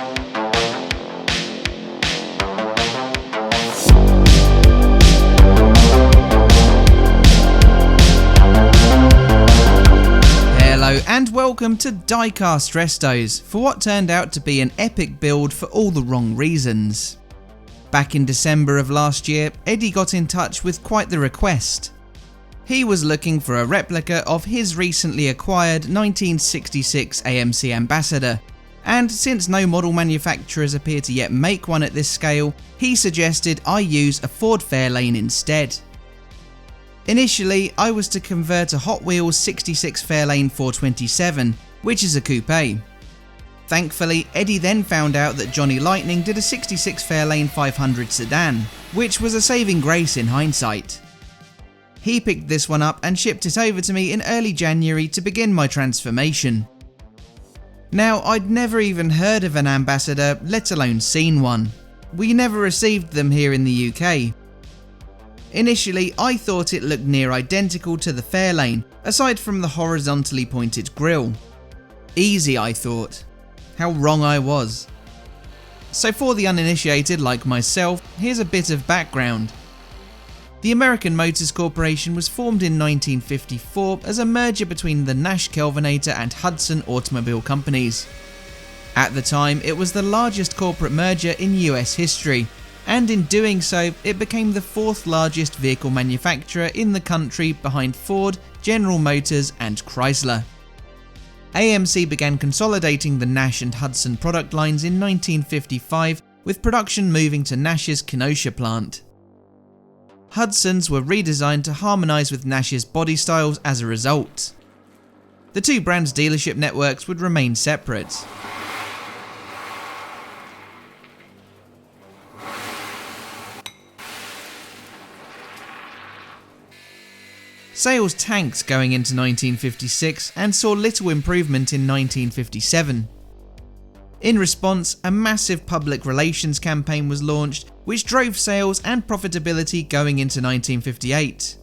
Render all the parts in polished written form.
Hello and welcome to Diecast Restos for what turned out to be an epic build for all the wrong reasons. Back in December of last year, Eddie got in touch with quite the request. He was looking for a replica of his recently acquired 1966 AMC Ambassador, and since no model manufacturers appear to yet make one at this scale, he suggested I use a Ford Fairlane instead. Initially, I was to convert a Hot Wheels 66 Fairlane 427, which is a coupe. Thankfully, Eddie then found out that Johnny Lightning did a 66 Fairlane 500 sedan, which was a saving grace in hindsight. He picked this one up and shipped it over to me in early January to begin my transformation. Now, I'd never even heard of an Ambassador, let alone seen one. We never received them here in the UK. Initially, I thought it looked near identical to the Fairlane, aside from the horizontally pointed grille. Easy, I thought. How wrong I was. So for the uninitiated like myself, here's a bit of background. The American Motors Corporation was formed in 1954 as a merger between the Nash-Kelvinator and Hudson automobile companies. At the time, it was the largest corporate merger in US history, and in doing so, it became the fourth largest vehicle manufacturer in the country behind Ford, General Motors and Chrysler. AMC began consolidating the Nash and Hudson product lines in 1955, with production moving to Nash's Kenosha plant. Hudson's were redesigned to harmonise with Nash's body styles as a result. The two brands' dealership networks would remain separate. Sales tanked going into 1956 and saw little improvement in 1957. In response, a massive public relations campaign was launched, which drove sales and profitability going into 1958.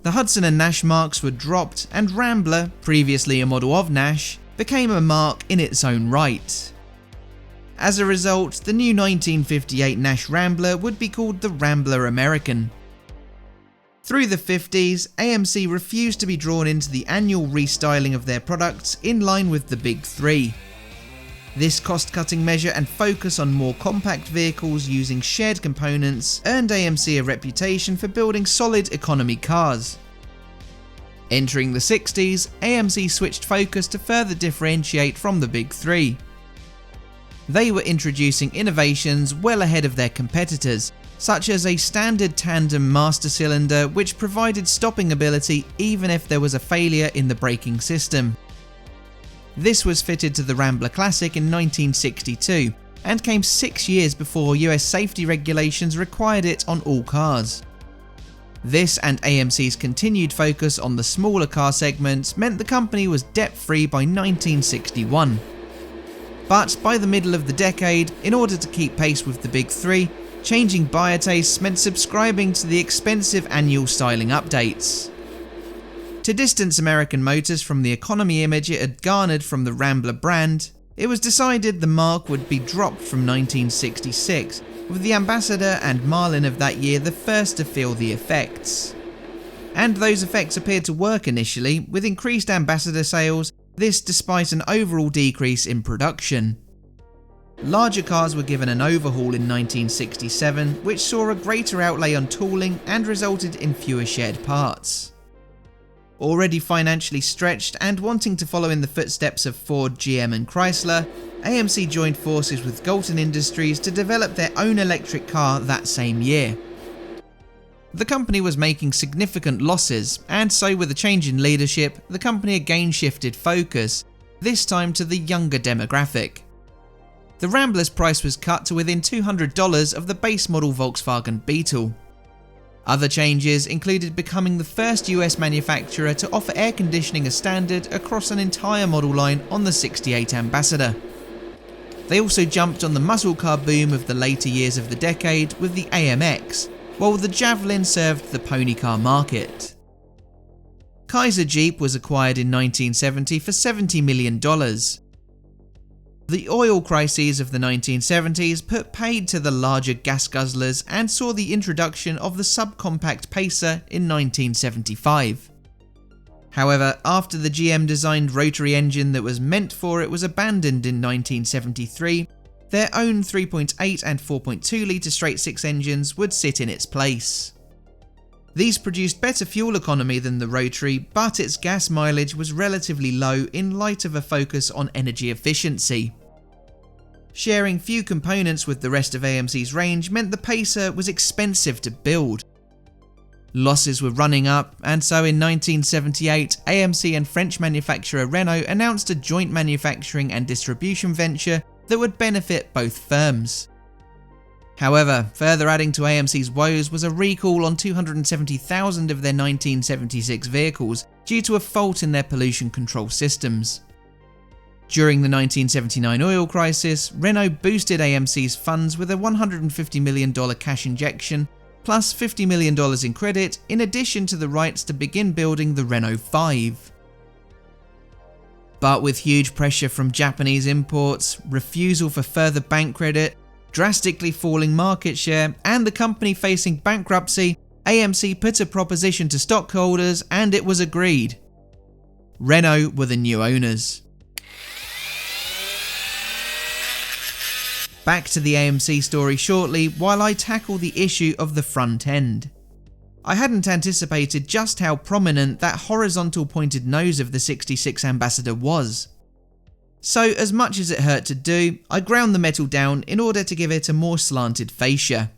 The Hudson and Nash marks were dropped, and Rambler, previously a model of Nash, became a mark in its own right. As a result, the new 1958 Nash Rambler would be called the Rambler American. Through the 50s, AMC refused to be drawn into the annual restyling of their products in line with the Big Three. This cost-cutting measure and focus on more compact vehicles using shared components earned AMC a reputation for building solid economy cars. Entering the 60s, AMC switched focus to further differentiate from the Big Three. They were introducing innovations well ahead of their competitors, such as a standard tandem master cylinder which provided stopping ability even if there was a failure in the braking system. This was fitted to the Rambler Classic in 1962 and came 6 years before US safety regulations required it on all cars. This and AMC's continued focus on the smaller car segments meant the company was debt-free by 1961. But by the middle of the decade, in order to keep pace with the Big Three, changing buyer tastes meant subscribing to the expensive annual styling updates. To distance American Motors from the economy image it had garnered from the Rambler brand, it was decided the mark would be dropped from 1966, with the Ambassador and Marlin of that year the first to feel the effects. And those effects appeared to work initially, with increased Ambassador sales, this despite an overall decrease in production. Larger cars were given an overhaul in 1967, which saw a greater outlay on tooling and resulted in fewer shared parts. Already financially stretched and wanting to follow in the footsteps of Ford, GM and Chrysler, AMC joined forces with Galton Industries to develop their own electric car that same year. The company was making significant losses, and so with a change in leadership, the company again shifted focus, this time to the younger demographic. The Rambler's price was cut to within $200 of the base model Volkswagen Beetle. Other changes included becoming the first US manufacturer to offer air conditioning as standard across an entire model line on the '68 Ambassador. They also jumped on the muscle car boom of the later years of the decade with the AMX, while the Javelin served the pony car market. Kaiser Jeep was acquired in 1970 for $70 million. The oil crises of the 1970s put paid to the larger gas guzzlers and saw the introduction of the subcompact pacer in 1975. However, after the GM-designed rotary engine that was meant for it was abandoned in 1973, their own 3.8 and 4.2 litre straight-six engines would sit in its place. These produced better fuel economy than the rotary, but its gas mileage was relatively low in light of a focus on energy efficiency. Sharing few components with the rest of AMC's range meant the Pacer was expensive to build. Losses were running up, and so in 1978, AMC and French manufacturer Renault announced a joint manufacturing and distribution venture that would benefit both firms. However, further adding to AMC's woes was a recall on 270,000 of their 1976 vehicles due to a fault in their pollution control systems. During the 1979 oil crisis, Renault boosted AMC's funds with a $150 million cash injection, plus $50 million in credit, in addition to the rights to begin building the Renault 5. But with huge pressure from Japanese imports, refusal for further bank credit, drastically falling market share, and the company facing bankruptcy, AMC put a proposition to stockholders and it was agreed. Renault were the new owners. Back to the AMC story shortly while I tackle the issue of the front end. I hadn't anticipated just how prominent that horizontal pointed nose of the 66 Ambassador was. So as much as it hurt to do, I ground the metal down in order to give it a more slanted fascia.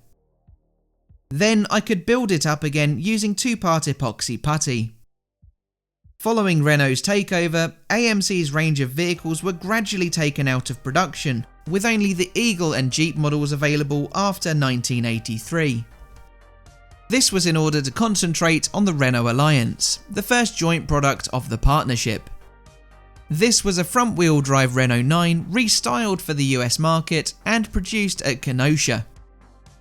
Then I could build it up again using 2-part epoxy putty. Following Renault's takeover, AMC's range of vehicles were gradually taken out of production, with only the Eagle and Jeep models available after 1983. This was in order to concentrate on the Renault Alliance, the first joint product of the partnership. This was a front-wheel drive Renault 9 restyled for the US market and produced at Kenosha.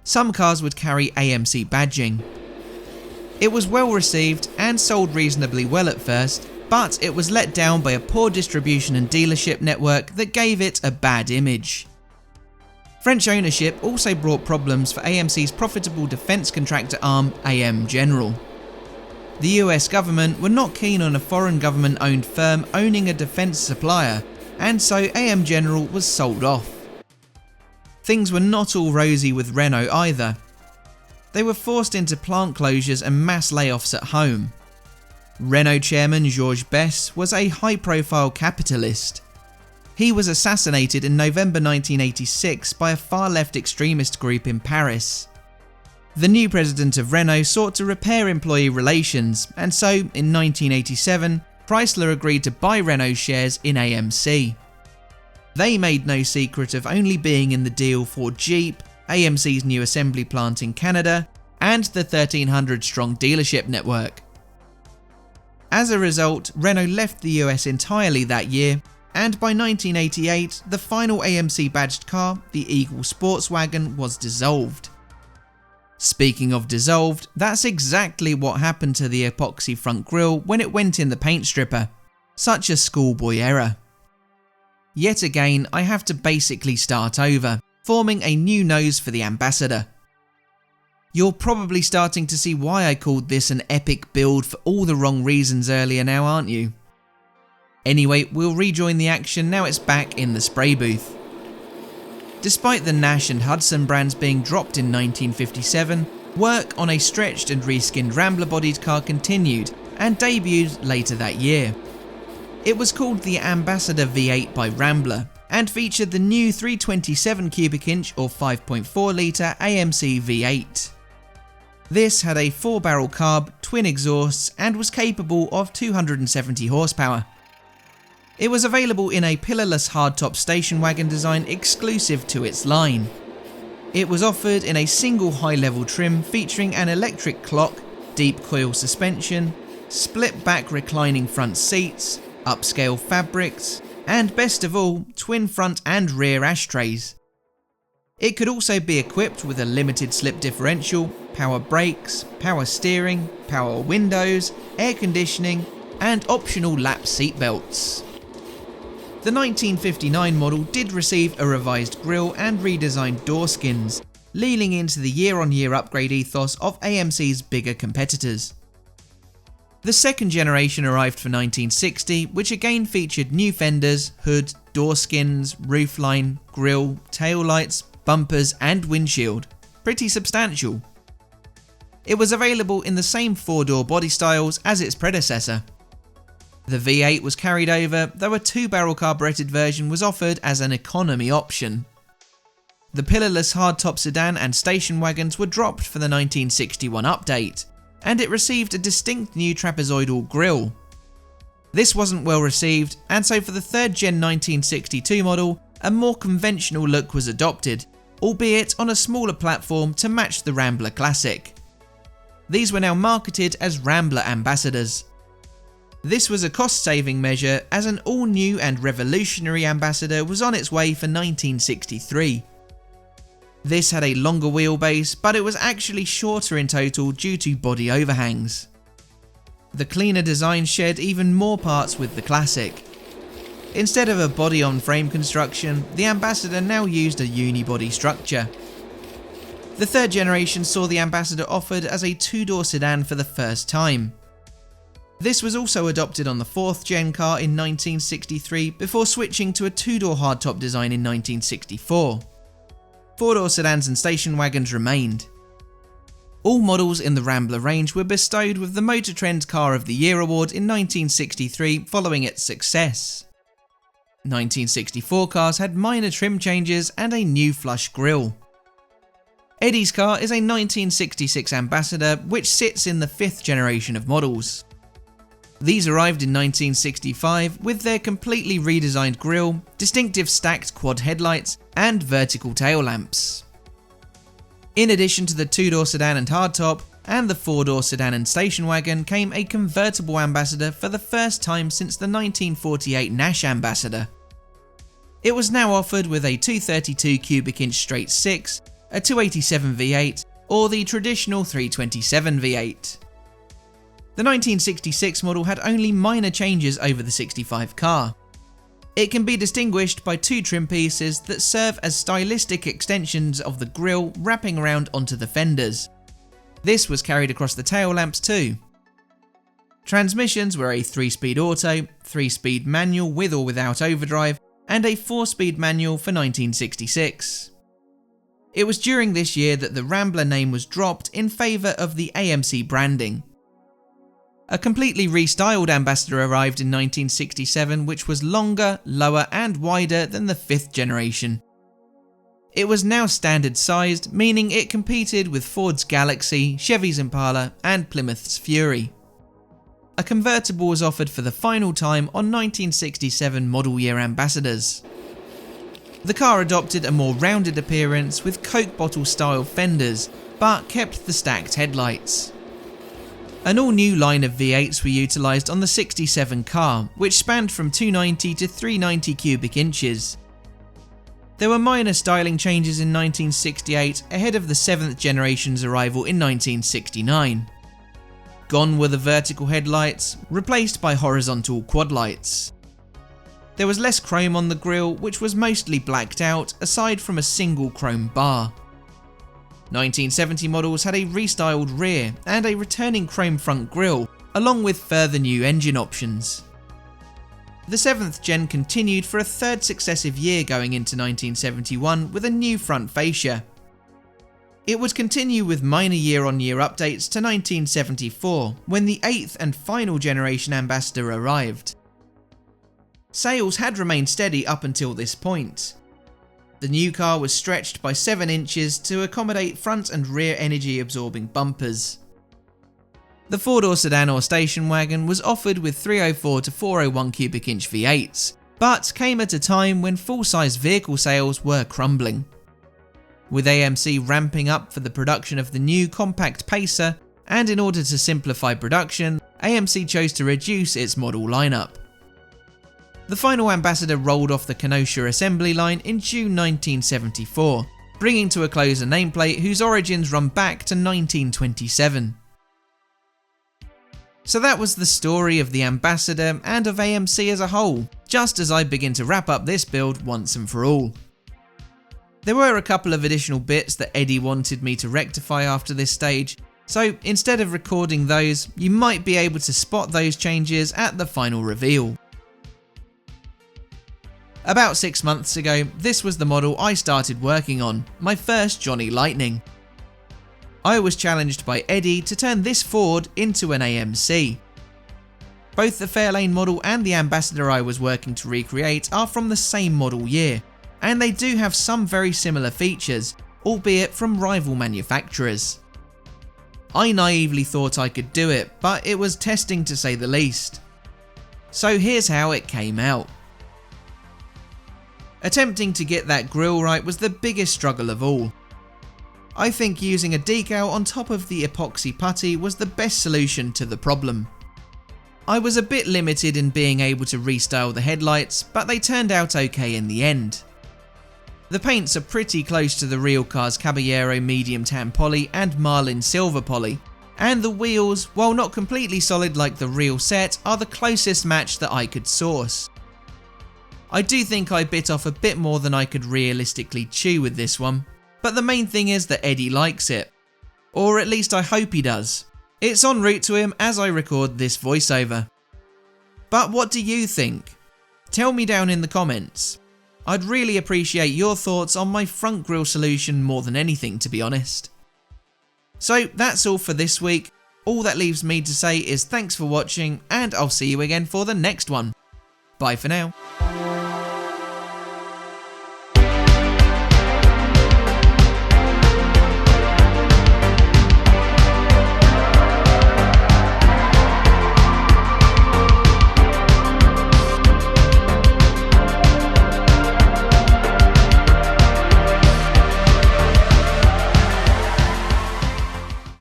Some cars would carry AMC badging. It was well received and sold reasonably well at first, but it was let down by a poor distribution and dealership network that gave it a bad image. French ownership also brought problems for AMC's profitable defence contractor arm, AM General. The US government were not keen on a foreign government-owned firm owning a defence supplier, and so AM General was sold off. Things were not all rosy with Renault either. They were forced into plant closures and mass layoffs at home. Renault chairman Georges Besse was a high-profile capitalist. He was assassinated in November 1986 by a far-left extremist group in Paris. The new president of Renault sought to repair employee relations, and so in 1987, Chrysler agreed to buy Renault shares in AMC. They made no secret of only being in the deal for Jeep, AMC's new assembly plant in Canada, and the 1,300-strong dealership network. As a result, Renault left the US entirely that year, and by 1988, the final AMC badged car, the Eagle Sportswagon, was dissolved. Speaking of dissolved, that's exactly what happened to the epoxy front grille when it went in the paint stripper. Such a schoolboy error. Yet again, I have to basically start over, forming a new nose for the Ambassador. You're probably starting to see why I called this an epic build for all the wrong reasons earlier now, aren't you? Anyway, we'll rejoin the action now it's back in the spray booth. Despite the Nash and Hudson brands being dropped in 1957, work on a stretched and reskinned Rambler-bodied car continued and debuted later that year. It was called the Ambassador V8 by Rambler and featured the new 327 cubic inch or 5.4 litre AMC V8. This had a 4-barrel carb, twin exhausts, and was capable of 270 horsepower. It was available in a pillarless hardtop station wagon design exclusive to its line. It was offered in a single high-level trim featuring an electric clock, deep coil suspension, split-back reclining front seats, upscale fabrics, and best of all, twin front and rear ashtrays. It could also be equipped with a limited slip differential, power brakes, power steering, power windows, air conditioning, and optional lap seatbelts. The 1959 model did receive a revised grille and redesigned door skins, leaning into the year-on-year upgrade ethos of AMC's bigger competitors. The second generation arrived for 1960, which again featured new fenders, hood, door skins, roofline, grille, taillights, bumpers and windshield. Pretty substantial. It was available in the same 4-door body styles as its predecessor. The V8 was carried over, though a 2-barrel carburetted version was offered as an economy option. The pillarless hardtop sedan and station wagons were dropped for the 1961 update, and it received a distinct new trapezoidal grille. This wasn't well received, and so for the 3rd gen 1962 model, a more conventional look was adopted, albeit on a smaller platform to match the Rambler Classic. These were now marketed as Rambler Ambassadors. This was a cost-saving measure, as an all-new and revolutionary Ambassador was on its way for 1963. This had a longer wheelbase, but it was actually shorter in total due to body overhangs. The cleaner design shared even more parts with the Classic. Instead of a body-on-frame construction, the Ambassador now used a unibody structure. The 3rd generation saw the Ambassador offered as a 2-door sedan for the first time. This was also adopted on the 4th gen car in 1963 before switching to a 2-door hardtop design in 1964. 4-door sedans and station wagons remained. All models in the Rambler range were bestowed with the Motor Trend Car of the Year award in 1963 following its success. 1964 cars had minor trim changes and a new flush grille. Eddie's car is a 1966 Ambassador which sits in the 5th generation of models. These arrived in 1965 with their completely redesigned grille, distinctive stacked quad headlights and vertical tail lamps. In addition to the 2-door sedan and hardtop, and the 4-door sedan and station wagon came a convertible Ambassador for the first time since the 1948 Nash Ambassador. It was now offered with a 232 cubic inch straight 6, a 287 V8 or the traditional 327 V8. The 1966 model had only minor changes over the 65 car. It can be distinguished by 2 trim pieces that serve as stylistic extensions of the grille wrapping around onto the fenders. This was carried across the tail lamps too. Transmissions were a 3-speed auto, 3-speed manual with or without overdrive, and a 4-speed manual for 1966. It was during this year that the Rambler name was dropped in favour of the AMC branding. A completely restyled Ambassador arrived in 1967 which was longer, lower and wider than the 5th generation. It was now standard sized, meaning it competed with Ford's Galaxy, Chevy's Impala and Plymouth's Fury. A convertible was offered for the final time on 1967 model year Ambassadors. The car adopted a more rounded appearance with Coke bottle style fenders, but kept the stacked headlights. An all-new line of V8s were utilised on the 67 car, which spanned from 290 to 390 cubic inches. There were minor styling changes in 1968 ahead of the 7th generation's arrival in 1969. Gone were the vertical headlights, replaced by horizontal quad lights. There was less chrome on the grille, which was mostly blacked out aside from a single chrome bar. 1970 models had a restyled rear and a returning chrome front grille, along with further new engine options. The 7th gen continued for a 3rd successive year going into 1971 with a new front fascia. It would continue with minor year-on-year updates to 1974, when the 8th and final generation Ambassador arrived. Sales had remained steady up until this point. The new car was stretched by 7 inches to accommodate front and rear energy absorbing bumpers. The 4-door sedan or station wagon was offered with 304 to 401 cubic inch V8s, but came at a time when full-size vehicle sales were crumbling. With AMC ramping up for the production of the new compact Pacer, and in order to simplify production, AMC chose to reduce its model lineup. The final Ambassador rolled off the Kenosha assembly line in June 1974, bringing to a close a nameplate whose origins run back to 1927. So that was the story of the Ambassador and of AMC as a whole, just as I begin to wrap up this build once and for all. There were a couple of additional bits that Eddie wanted me to rectify after this stage, so instead of recording those, you might be able to spot those changes at the final reveal. About 6 months ago, this was the model I started working on, my first Johnny Lightning. I was challenged by Eddie to turn this Ford into an AMC. Both the Fairlane model and the Ambassador I was working to recreate are from the same model year, and they do have some very similar features, albeit from rival manufacturers. I naively thought I could do it, but it was testing to say the least. So here's how it came out. Attempting to get that grille right was the biggest struggle of all. I think using a decal on top of the epoxy putty was the best solution to the problem. I was a bit limited in being able to restyle the headlights, but they turned out okay in the end. The paints are pretty close to the real car's Caballero medium tan poly and Marlin silver poly, and the wheels, while not completely solid like the real set, are the closest match that I could source. I do think I bit off a bit more than I could realistically chew with this one, but the main thing is that Eddie likes it. Or at least I hope he does. It's en route to him as I record this voiceover. But what do you think? Tell me down in the comments. I'd really appreciate your thoughts on my front grille solution more than anything, to be honest. So that's all for this week. All that leaves me to say is thanks for watching, and I'll see you again for the next one. Bye for now.